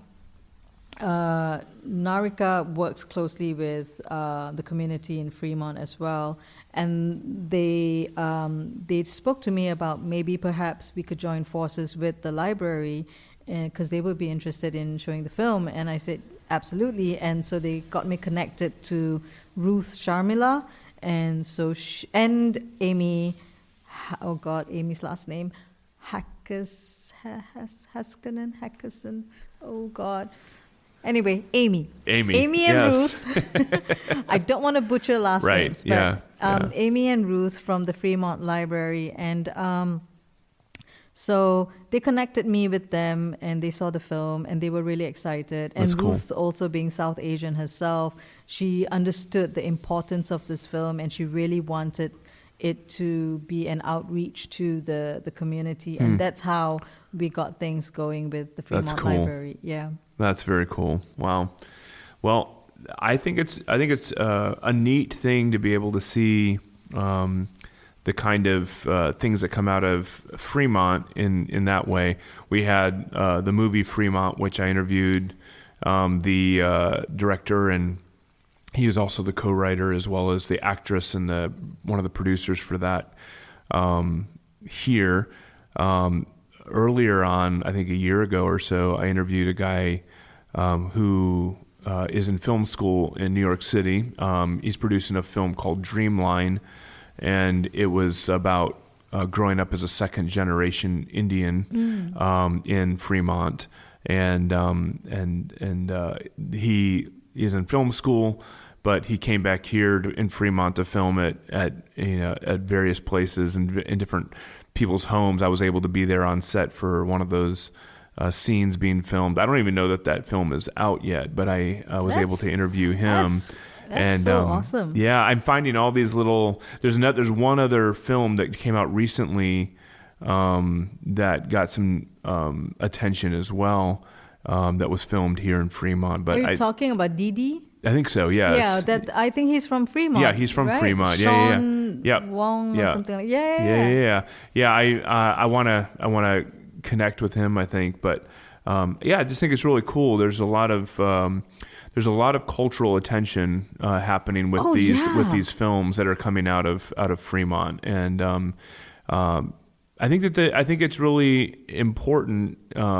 NARIKA works closely with the community in Fremont as well, and they spoke to me about maybe perhaps we could join forces with the library because they would be interested in showing the film, and I said absolutely, and so they got me connected to Ruth Sharmila, and so and Amy, Amy's last name, Hackerson, oh God. Anyway, Amy and Ruth. I don't want to butcher last names, but Amy and Ruth from the Fremont Library, and so they connected me with them, and they saw the film, and they were really excited. And Ruth, also being South Asian herself, she understood the importance of this film, and she really wanted it to be an outreach to the community, and that's how we got things going with the Fremont Library. Yeah. That's very cool. Wow. Well, I think it's a neat thing to be able to see the kind of things that come out of Fremont in that way. We had the movie Fremont, which I interviewed the director, and he was also the co-writer as well as the actress and one of the producers for that here. Earlier on, I think a year ago or so, I interviewed a guy who is in film school in New York City. He's producing a film called Dreamline, and it was about growing up as a second-generation Indian in Fremont, and he is in film school, but he came back here in Fremont to film it at various places and in different people's homes. I was able to be there on set for one of those scenes being filmed. I don't even know that film is out yet, but I was able to interview him. That's so awesome. Yeah, I'm finding all these little. There's one other film that came out recently that got some attention as well. That was filmed here in Fremont. But are you talking about Didi? I think so. Yes. Yeah, I think he's from Fremont. Yeah, he's from right? Fremont. Sean Yeah. Wong or something like. Yeah. I wanna connect with him, I think, but I just think it's really cool. There's a lot of cultural attention happening with these films that are coming out of Fremont, and I think it's really important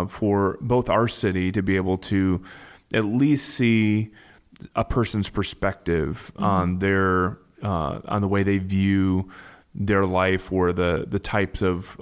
for both our city to be able to at least see a person's perspective on their on the way they view their life, or the types of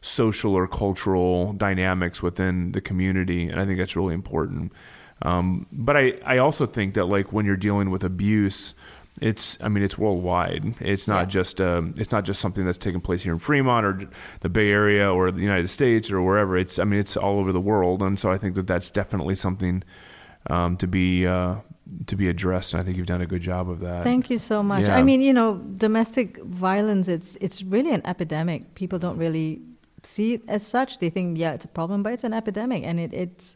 social or cultural dynamics within the community, and I think that's really important. But I also think that, like, when you're dealing with abuse, it's worldwide. It's not just something that's taking place here in Fremont or the Bay Area or the United States or wherever. It's all over the world, and so I think that that's definitely something to be addressed, and I think you've done a good job of that. Thank you so much. Yeah. I mean, domestic violence, it's really an epidemic. People don't really see it as such. They think, it's a problem, but it's an epidemic, and it's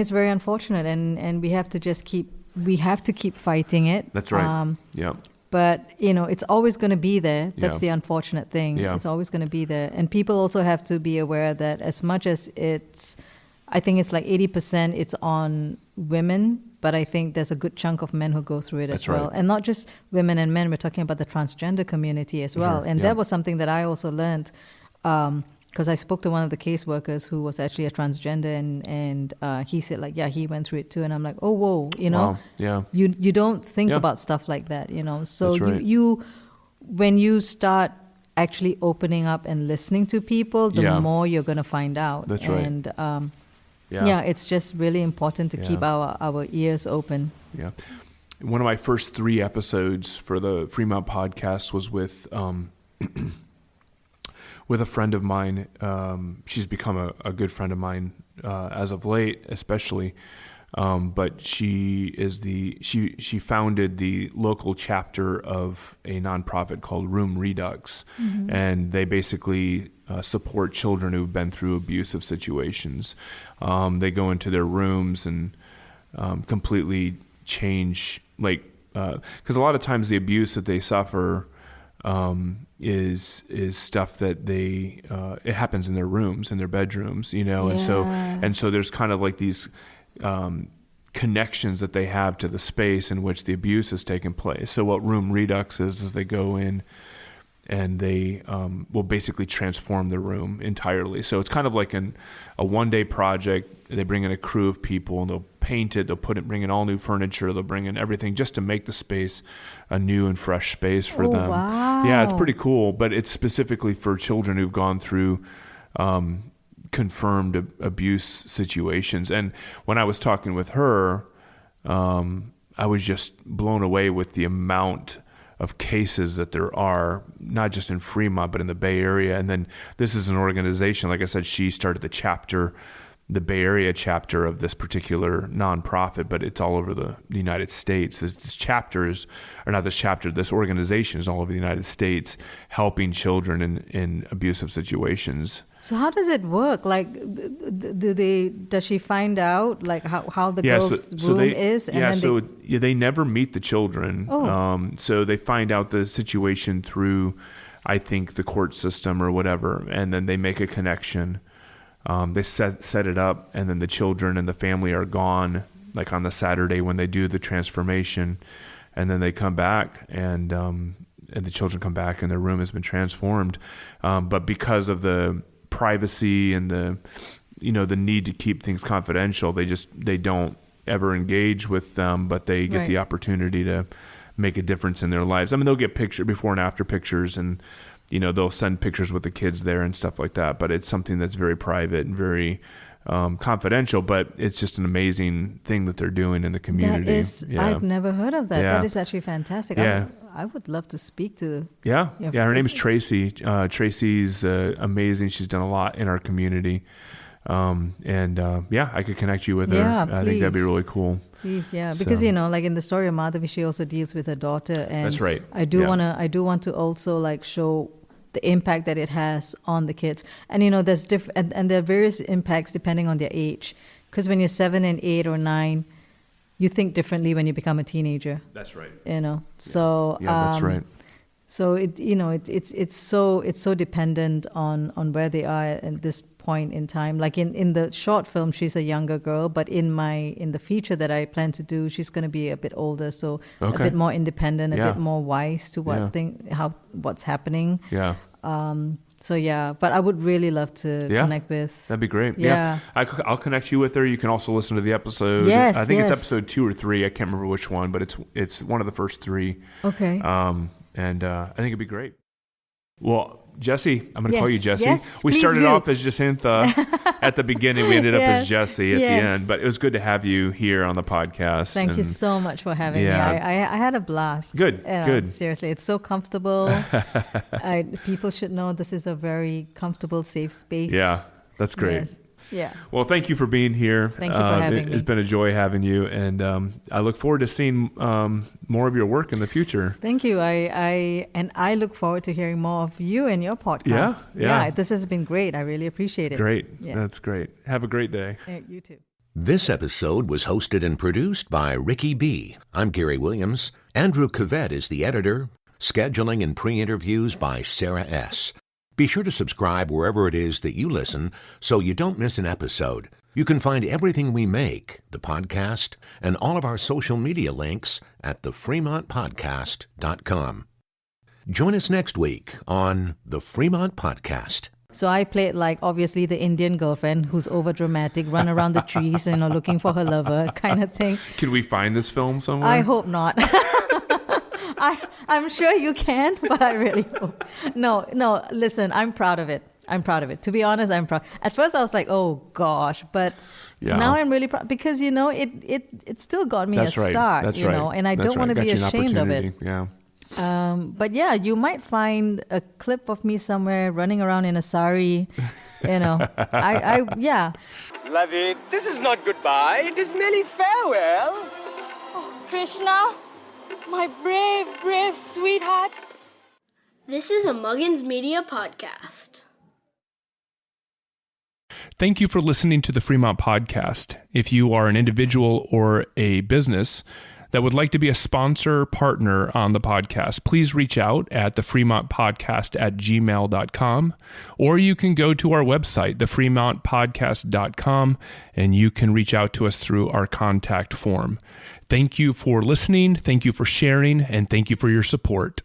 very unfortunate, and we have to keep fighting it. That's right. But it's always going to be there. That's the unfortunate thing. Yeah. It's always going to be there, and people also have to be aware that as much as I think it's like 80% it's on women, but I think there's a good chunk of men who go through it as well. Right. And not just women and men, we're talking about the transgender community as well. Sure. And that was something that I also learned because I spoke to one of the caseworkers who was actually a transgender, and he said, like, he went through it too. And I'm like, oh, whoa, Wow. Yeah. You don't think about stuff like that, So That's right. you when you start actually opening up and listening to people, the more you're going to find out. That's right. And it's just really important to keep our ears open. Yeah. One of my first 3 episodes for the Fremont podcast was with a friend of mine. She's become a good friend of mine as of late, especially. But she founded the local chapter of a nonprofit called Room Redux, and they basically support children who've been through abusive situations. They go into their rooms and completely change, because a lot of times the abuse that they suffer is stuff that it happens in their rooms, in their bedrooms, and so there's kind of like these connections that they have to the space in which the abuse has taken place. So what Room Redux is they go in and they will basically transform the room entirely. So it's kind of like a one-day project. They bring in a crew of people and they'll paint it. They'll bring in all new furniture. They'll bring in everything just to make the space a new and fresh space for them. Wow. Yeah, it's pretty cool. But it's specifically for children who've gone through confirmed abuse situations. And when I was talking with her, I was just blown away with the amount of cases that there are, not just in Fremont, but in the Bay Area. And then this is an organization, like I said, she started the chapter the Bay Area chapter of this particular nonprofit, but it's all over the United States. This organization is all over the United States, helping children in abusive situations. So how does it work? Like, does she find out like how the girl's room is? And they never meet the children. Oh. So they find out the situation through, I think, the court system or whatever, and then they make a connection. They set it up, and then the children and the family are gone, like on the Saturday when they do the transformation, and then they come back, and the children come back, and their room has been transformed. But because of the privacy and the need to keep things confidential, they don't ever engage with them, but they get the opportunity to make a difference in their lives. I mean, they'll get before and after pictures, and they'll send pictures with the kids there and stuff like that, but it's something that's very private and very confidential, but it's just an amazing thing that they're doing in the community. I've never heard of that. Yeah. That is actually fantastic. Yeah. I would love to speak to. Yeah. Her name is Tracy. Tracy's amazing. She's done a lot in our community. I could connect you with her. Yeah, I think that'd be really cool. Please, yeah, because like in the story of Madhavi, she also deals with her daughter, and that's right. I do want to also like show the impact that it has on the kids, and there's different, and there are various impacts depending on their age. Because when you're 7 and 8 or 9, you think differently when you become a teenager. That's right. So that's right. So it's so dependent on where they are at this point in time. Like in the short film, she's a younger girl, but in the feature that I plan to do, she's going to be a bit older, so a bit more independent, a bit more wise to what's happening. Yeah. But I would really love to connect with. That'd be great. Yeah. I'll connect you with her. You can also listen to the episode. Yes, I think it's episode 2 or 3. I can't remember which one, but it's one of the first 3. Okay. And I think it'd be great. Well, Jessie, I'm going to call you Jessie. Yes, we started off as Jacintha at the beginning. We ended up as Jessie at the end. But it was good to have you here on the podcast. Thank you so much for having me. I had a blast. Good. Seriously, it's so comfortable. People should know this is a very comfortable, safe space. Yeah, that's great. Yes. Yeah. Well, thank you for being here. Thank you for having me. It's been a joy having you, and I look forward to seeing more of your work in the future. Thank you. I look forward to hearing more of you and your podcast. Yeah. This has been great. I really appreciate it. Great. Yeah. That's great. Have a great day. You too. This episode was hosted and produced by Ricky B. I'm Gary Williams. Andrew Cavett is the editor. Scheduling and pre-interviews by Sarah S. Be sure to subscribe wherever it is that you listen so you don't miss an episode. You can find everything we make, the podcast, and all of our social media links at thefremontpodcast.com. Join us next week on The Fremont Podcast. So I played obviously the Indian girlfriend who's overdramatic, run around the trees, looking for her lover kind of thing. Can we find this film somewhere? I hope not. I'm sure you can, but I really hope. No, listen, I'm proud of it. To be honest, I'm proud. At first I was like, oh gosh, but now I'm really proud because, it still got me a start, That's right. and I don't want to be ashamed of it. Yeah. But yeah, you might find a clip of me somewhere running around in a sari, yeah. Love this is not goodbye, it is merely farewell. Oh, Krishna. My brave sweetheart. This is a Muggins Media podcast. Thank you for listening to the Fremont Podcast. If you are an individual or a business that would like to be a sponsor partner on the podcast, please reach out at thefremontpodcast@gmail.com, or you can go to our website, thefremontpodcast.com, and you can reach out to us through our contact form. Thank you for listening, thank you for sharing, and thank you for your support.